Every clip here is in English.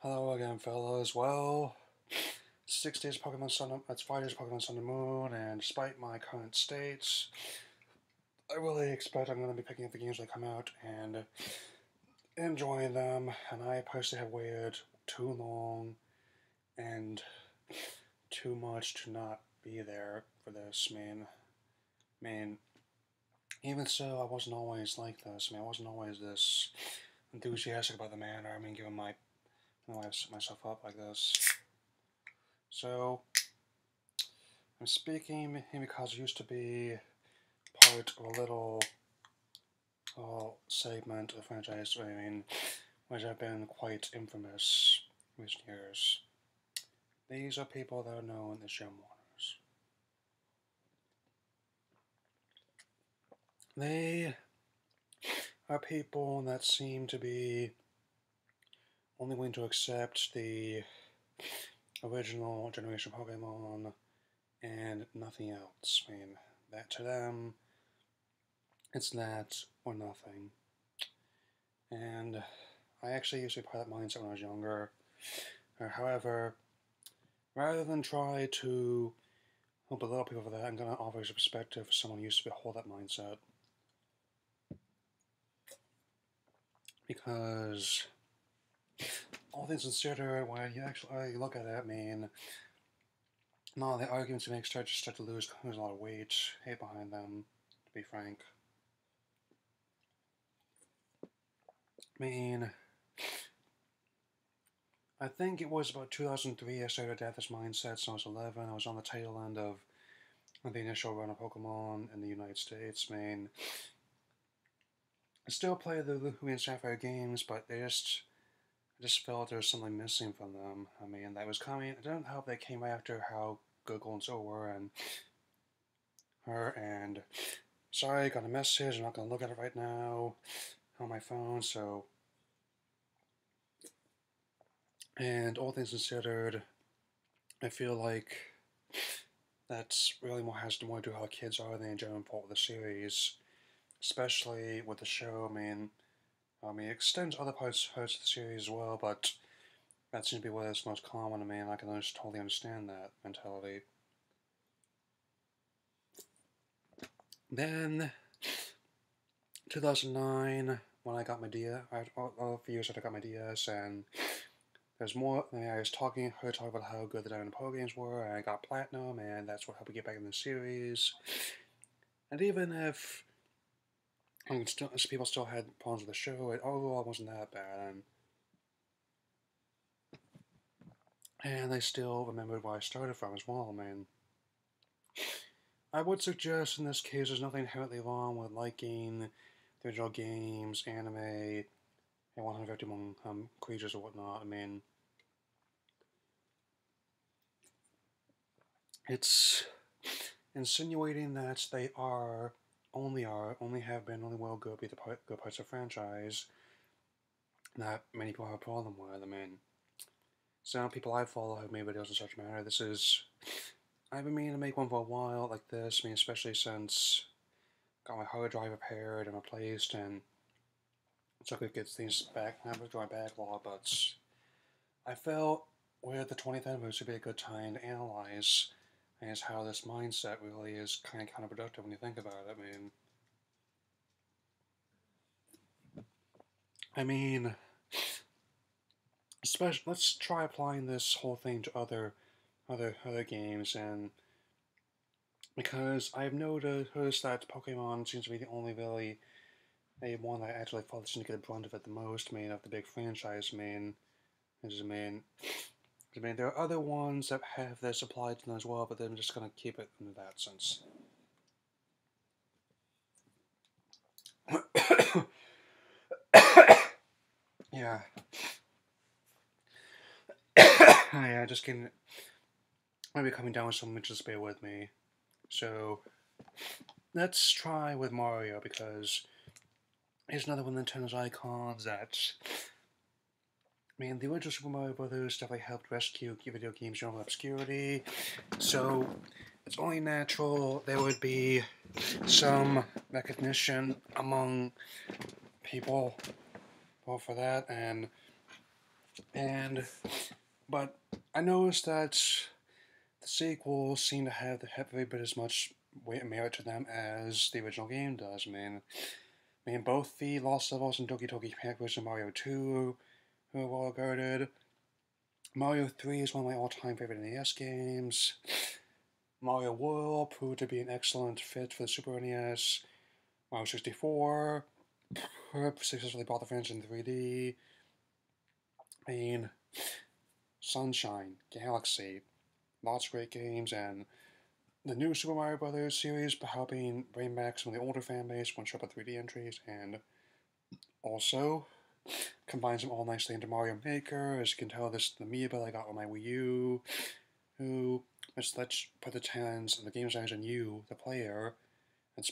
Hello again, fellas. Well, 6 days Pokemon Sun. It's 5 days Pokemon Sun and Moon, and despite my current states, I really expect I'm going to be picking up the games that come out and enjoying them. And I personally have waited too long and too much to not be there for this. I mean, even so, I wasn't always like this. I wasn't always this enthusiastic about the manner. Giving myself up like this. So, I'm speaking because it used to be part of a little segment of the franchise, which have been quite infamous in recent years. These are people that are known as Gen-1-Ers. They are people that seem to be only willing to accept the original generation Pokemon and nothing else. That to them, it's that or nothing. And I actually used to be part of that mindset when I was younger. However, rather than try to belittle people for that, I'm going to offer a perspective for someone who used to hold that mindset. Because, all things considered, when you actually look at it, a lot of the arguments you make start to lose a lot of weight behind them, to be frank. I think it was about 2003 I started to have this mindset, so I was 11. I was on the tail end of the initial run of Pokemon in the United States. I still play the Ruby and Sapphire games, but I just felt there was something missing from them. That was coming. It didn't help they came after how good Gold and Silver were, and sorry, got a message. I'm not gonna look at it right now on my phone. So, and all things considered, I feel like that's really has to more do how kids are than in general part of the series, especially with the show. It extends other parts of the series as well, but that seems to be what is most common. I can just totally understand that mentality. Then, 2009, when I got my DS, all the years after I got my DS, and there's more. I was her talking about how good the Diamond Pro games were, and I got Platinum, and that's what helped me get back in the series. And even if people still had problems with the show, it overall wasn't that bad, and they still remembered where I started from as well. I would suggest in this case there's nothing inherently wrong with liking the original games, anime, and 151 creatures or whatnot. It's insinuating that they only have been, only will go be the good parts of the franchise that many people have a problem with. Some people I follow have made videos on such matter. I've been meaning to make one for a while like this, especially since I got my hard drive repaired and replaced, and so I could get things back, have to my backlog, but I felt with the 20th anniversary would be a good time to analyze how this mindset really is kind of counterproductive when you think about it. Especially, let's try applying this whole thing to other games, and because I've noticed that Pokemon seems to be the only really one that I actually felt seems to get the brunt of it the most. Of the big franchise. There are other ones that have this applied to them as well, but I'm just gonna keep it in that sense. Yeah. Yeah, just kidding. Might be coming down with something, just bear with me. So, let's try with Mario, because here's another one of Nintendo's icons that, the original Super Mario Brothers definitely helped rescue video games from obscurity, so it's only natural there would be some recognition among people for that, and But I noticed that the sequels seem to have every bit as much weight and merit to them as the original game does. I mean, both the Lost Levels and Doki Doki Panic and Mario 2 were well regarded. Mario 3 is one of my all-time favorite NES games. Mario World proved to be an excellent fit for the Super NES. Mario 64 successfully brought the franchise in 3D. I mean, Sunshine, Galaxy, lots of great games, and the new Super Mario Bros. Series helping bring back some of the older fan base, one shot with 3D entries, and also combines them all nicely into Mario Maker. As you can tell, this the amiibo I got on my Wii U, who lets put the hands and the game designers on you, the player, and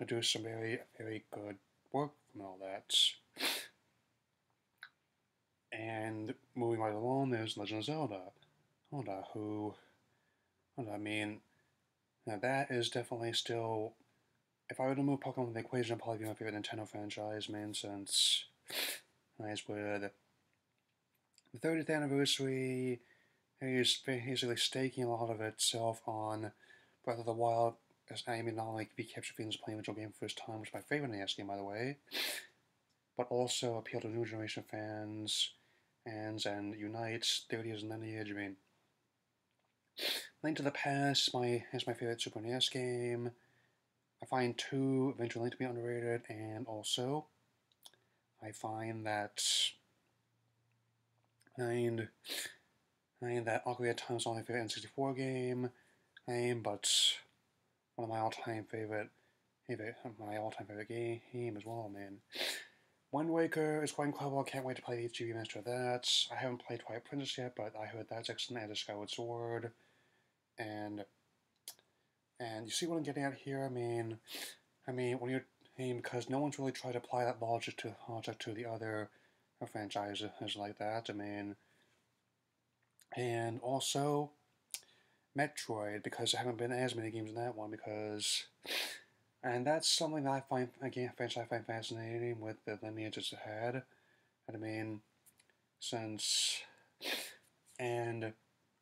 do some very, very good work from all that. And moving right along, there's Legend of Zelda. I mean, now that is definitely still. If I were to move Pokemon from the equation, it'd probably be my favorite Nintendo franchise, man, since as with the 30th anniversary, is basically staking a lot of itself on Breath of the Wild. As I mean, not only recapture feelings of playing the original game for the first time, which is my favorite NES game, by the way, but also appeal to new generation fans and unites 30 years in lineage. I mean, Link to the Past is my favorite Super NES game. I find 2 Adventure Link to be underrated, and also I find that that Ocarina of Time is only my favorite N64 game, but one of my all-time favorite game as well, man. Wind Waker is quite incredible. I can't wait to play the HD remaster of that. I haven't played Twilight Princess yet, but I heard that's excellent as a Skyward Sword. And you see what I'm getting at here? I mean when you're because no one's really tried to apply that logic to the other franchises like that. I mean, and also Metroid, because there haven't been as many games in that one, and that's something that I find, again, a franchise I find fascinating with the lineage it's had. I mean, and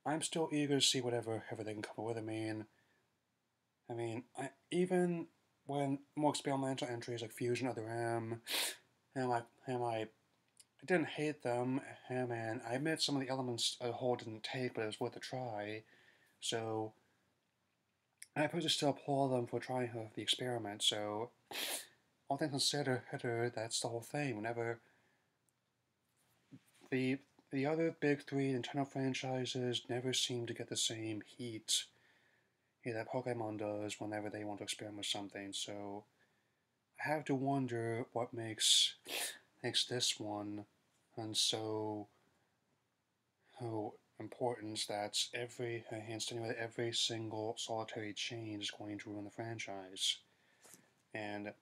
I'm still eager to see whatever they can come up with. Even when more experimental entries like Fusion, Other M, I didn't hate them, and I admit some of the elements a whole didn't take, but it was worth a try. So I personally still applaud them for trying the experiment. So all things considered, that's the whole thing. Whenever the other big 3 Nintendo franchises never seem to get the same heat that Pokemon does whenever they want to experiment with something. So I have to wonder what makes this one and so important that every single solitary change is going to ruin the franchise. And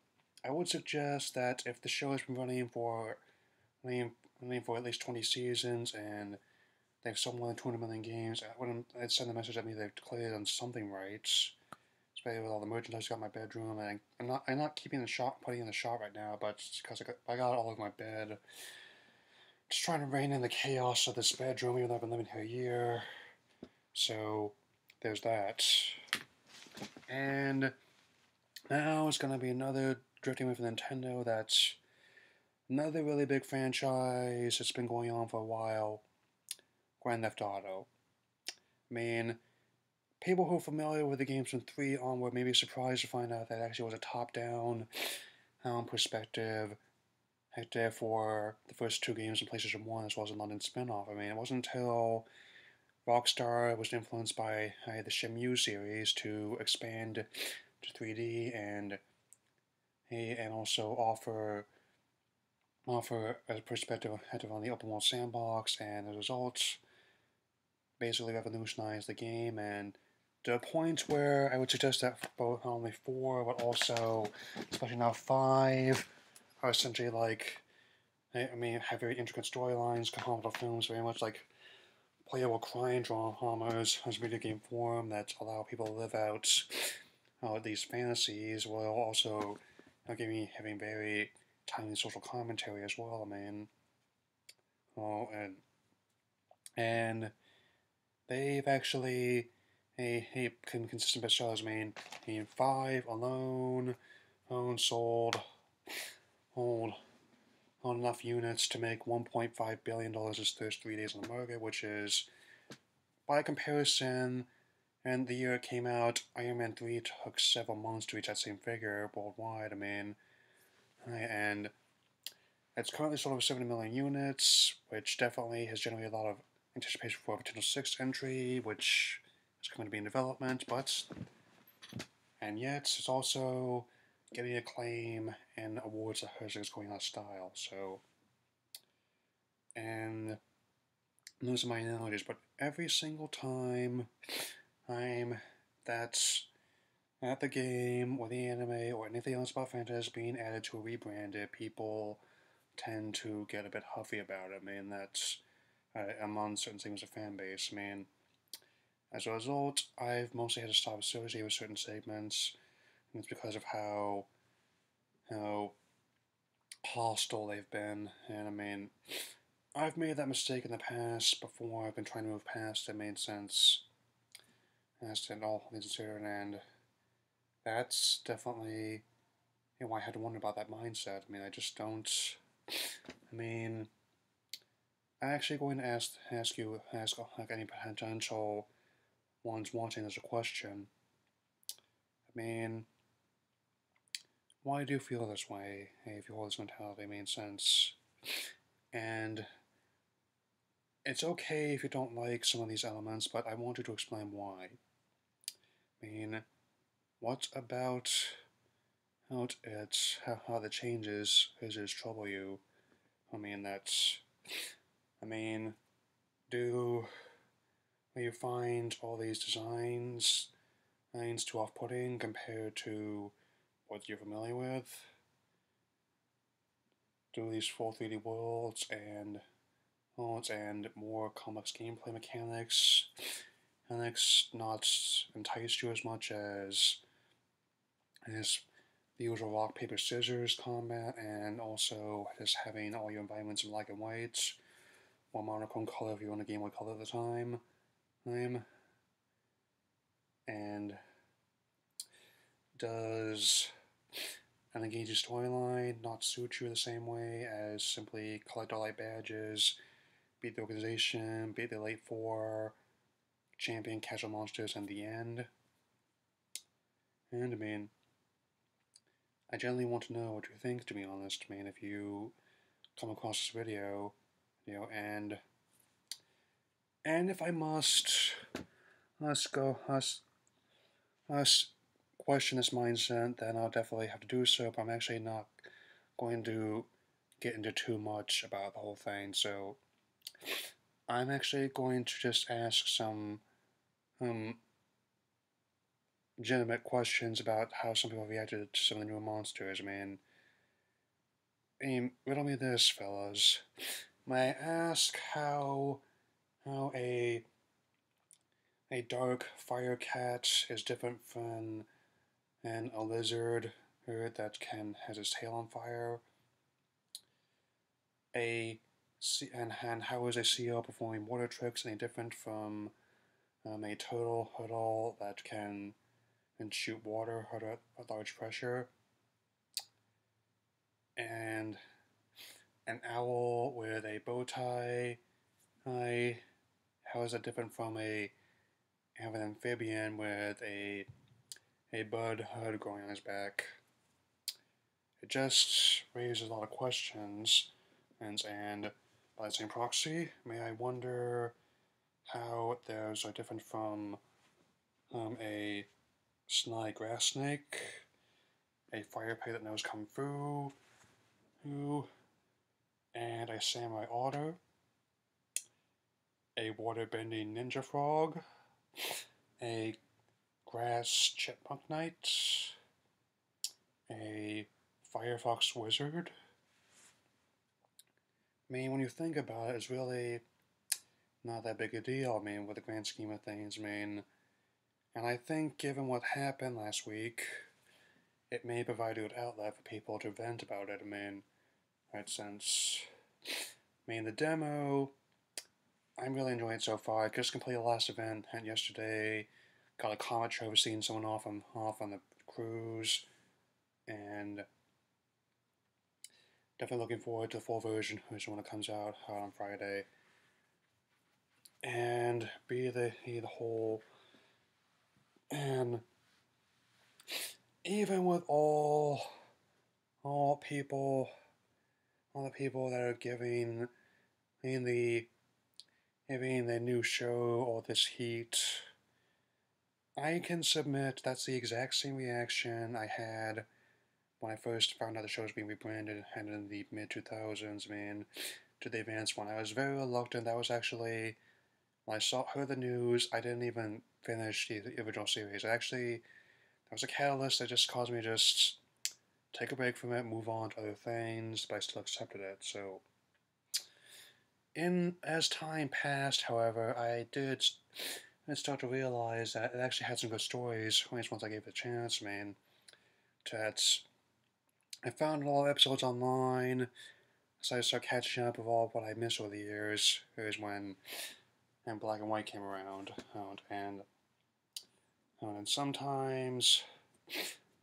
I would suggest that if the show has been running for at least 20 seasons and they've sold more than 200 million games, I'd send a message that they've clearly done something right. Especially with all the merchandise I got in my bedroom, and I'm not keeping the shop, putting it in the shop right now, but because I got it all over my bed. Just trying to rein in the chaos of this bedroom, even though I've been living here a year. So there's that. And now it's gonna be another drifting away from Nintendo. That's another really big franchise that's been going on for a while. Grand Theft Auto. I mean, people who are familiar with the games from 3 onward may be surprised to find out that it actually was a top-down perspective for the first 2 games in PlayStation 1 as well as a London spin-off. I mean, it wasn't until Rockstar was influenced by the Shenmue series to expand to 3D and also offer a perspective on the open world sandbox, and the results basically revolutionized the game, and to a point where I would suggest that both not only 4 but also especially now 5 are essentially like have very intricate storylines, comparable films, very much like playable crime dramas as video game form that allow people to live out these fantasies while also having very timely social commentary as well. And and they've actually a consistent bestsellers. I mean, 5 alone, sold enough units to make $1.5 billion its first 3 days on the market, which is, by comparison, and the year it came out, Iron Man 3 took several months to reach that same figure worldwide. I mean, and it's currently sold over 70 million units, which definitely has generated a lot of anticipation for a potential 6th entry, which is going to be in development, and yet it's also getting acclaim and awards that hers is going out of style. So, and those are my analogies, but every single time that's at the game or the anime or anything else about fantasy being added to a rebranded, people tend to get a bit huffy about it. I mean, that's among certain segments of fan base. I mean, as a result, I've mostly had to stop associating with certain segments, and it's because of how hostile they've been. And I mean, I've made that mistake in the past before. I've been trying to move past it, made sense as to all things considered, and that's definitely why I had to wonder about that mindset. I mean, I just don't. I mean, I'm actually going to ask like any potential ones watching as a question. I mean, why do you feel this way? If you hold this mentality, makes sense. And it's okay if you don't like some of these elements, but I want you to explain why. I mean, what about how the changes is trouble you? I mean, do you find all these designs too off-putting compared to what you're familiar with? Do these full 3D worlds and more complex gameplay mechanics not entice you as much as the usual rock, paper, scissors combat, and also just having all your environments in black and white, or monochrome color if you want a Game Boy Color at the time. And does an engaging storyline not suit you the same way as simply collect all light badges, beat the organization, beat the Elite Four, champion, catch all monsters, and the end? And I mean, I generally want to know what you think, to be honest. I mean, if you come across this video, and if I must question this mindset, then I'll definitely have to do so, but I'm actually not going to get into too much about the whole thing, so I'm actually going to just ask some legitimate questions about how some people reacted to some of the newer monsters. I mean, riddle me this, fellas. May I ask how a dark fire cat is different from a lizard that has its tail on fire? And how is a seal performing water tricks any different from a turtle hurdle that can shoot water at large pressure? And an owl with a bow tie, how is that different from an amphibian with a bud hood growing on his back? It just raises a lot of questions, and by the same proxy, may I wonder how those are different from a snide grass snake, a fire pig that knows kung fu, and a samurai otter, a water-bending ninja frog, a grass chipmunk knight, a firefox wizard. I mean, when you think about it, it's really not that big a deal, I mean, with the grand scheme of things. I mean, and I think given what happened last week, it may provide a good outlet for people to vent about it. I mean, right, since, the demo, I'm really enjoying it so far. I just completed the last event and yesterday. Got a comet show of seeing someone off on the cruise, and definitely looking forward to the full version when it comes out on Friday. And be the whole, and even with all people, all the people that are giving the new show all this heat, I can submit that's the exact same reaction I had when I first found out the show was being rebranded and in the mid 2000s, man, to the advanced one. I was very reluctant. That was actually, when I heard the news, I didn't even finish the original series. That was a catalyst that just caused me to just take a break from it, move on to other things, but I still accepted it. So, as time passed, however, I did start to realize that it actually had some good stories. At least once I gave it a chance, man. I found all the episodes online, so I started catching up with all what I missed over the years. It was when Black and White came around, and sometimes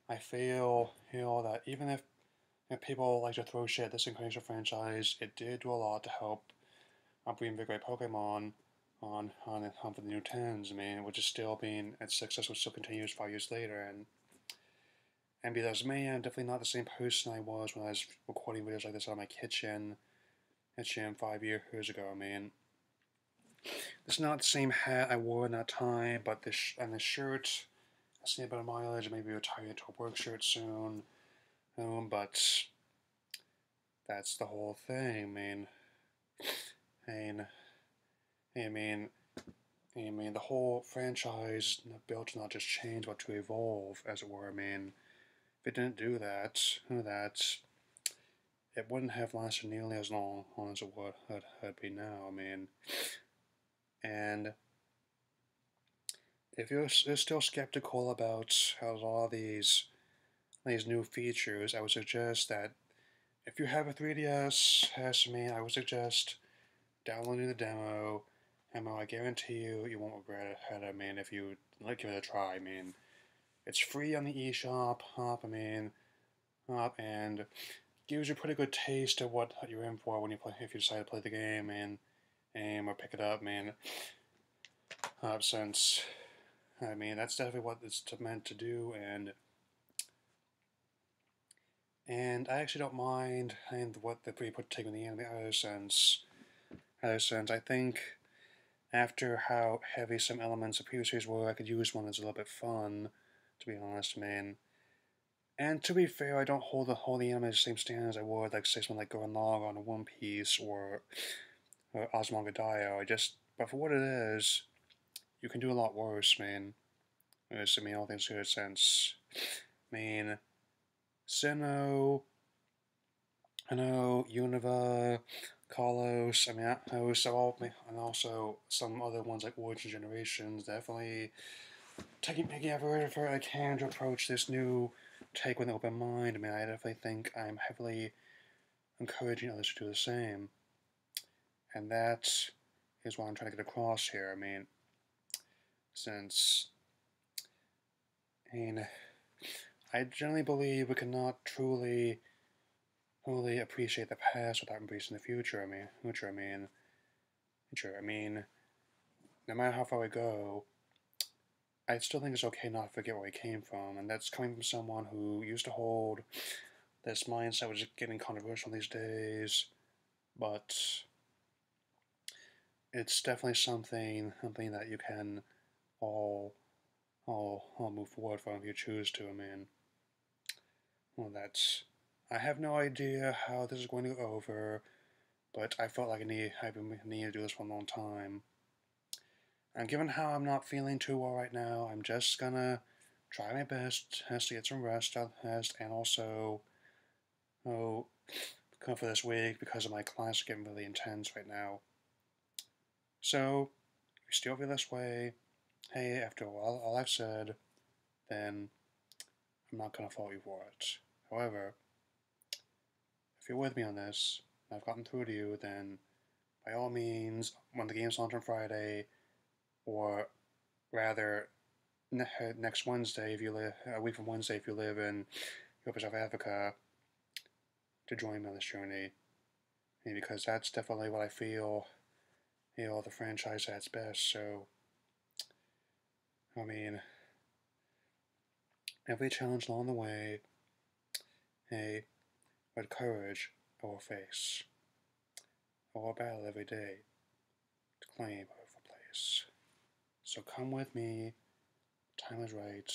I feel that even if people like to throw shit at this incarnation franchise, it did do a lot to help reinvigorate Pokemon for the new tens. I mean, which is still being its success, which still continues 5 years later, and because me, I'm definitely not the same person I was when I was recording videos like this out of my kitchen 5 years ago. I mean, it's not the same hat I wore in that time, but this shirt, I see a bit of mileage. Maybe retire into a work shirt soon. But that's the whole thing. I mean, the whole franchise built to not just change, but to evolve, as it were. I mean, if it didn't do that, it wouldn't have lasted nearly as long as it would be now. I mean, and if you're still skeptical about how a lot of these new features, I would suggest that if you have a 3DS, as me, I would suggest downloading the demo. And I guarantee you won't regret it. I mean, if you give it a try. I mean, it's free on the eShop. And gives you a pretty good taste of what you're in for when you play, if you decide to play the game or pick it up, man. Since that's definitely what it's meant to do, and I actually don't mind what the we put taking the anime other sense. I think after how heavy some elements of previous series were, I could use one that's a little bit fun, to be honest, man. And to be fair, I don't hold the anime to the same standard as I would, like, say, something like Gurren Lagann or One Piece or Osmanga Daioh. But for what it is, you can do a lot worse, man. All things good sense. I mean, Sinnoh, Unova, Kalos, and also some other ones like Origin Generations, definitely making effort I can to approach this new take with an open mind. I mean, I definitely think I'm heavily encouraging others to do the same. And that is what I'm trying to get across here. I mean, I generally believe we cannot truly appreciate the past without embracing the future. I mean, no matter how far we go, I still think it's okay not to forget where we came from, and that's coming from someone who used to hold this mindset, which is getting controversial these days, but it's definitely something that you can all move forward from if you choose to. I mean, I have no idea how this is going to go over, but I felt like I've been needing to do this for a long time. And given how I'm not feeling too well right now, I'm just gonna try my best to get some rest, and also come for this week because of my class getting really intense right now. So, if you still feel this way, hey, after all I've said, then I'm not gonna fault you for it. However, if you're with me on this, and I've gotten through to you, then by all means, when the game's launched on Friday, or rather next Wednesday, if you live a week from Wednesday, if you live in Europe or South Africa, to join me on this journey, because that's definitely what I feel, the franchise at its best. So, I mean, every challenge along the way, with courage I will face. I will battle every day to claim a rightful place. So come with me. Time is right.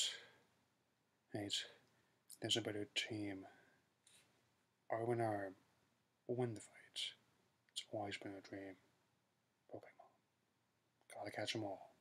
There's a better team. Arm in arm, we'll win the fight. It's always been a dream. Pokemon. Gotta catch 'em all.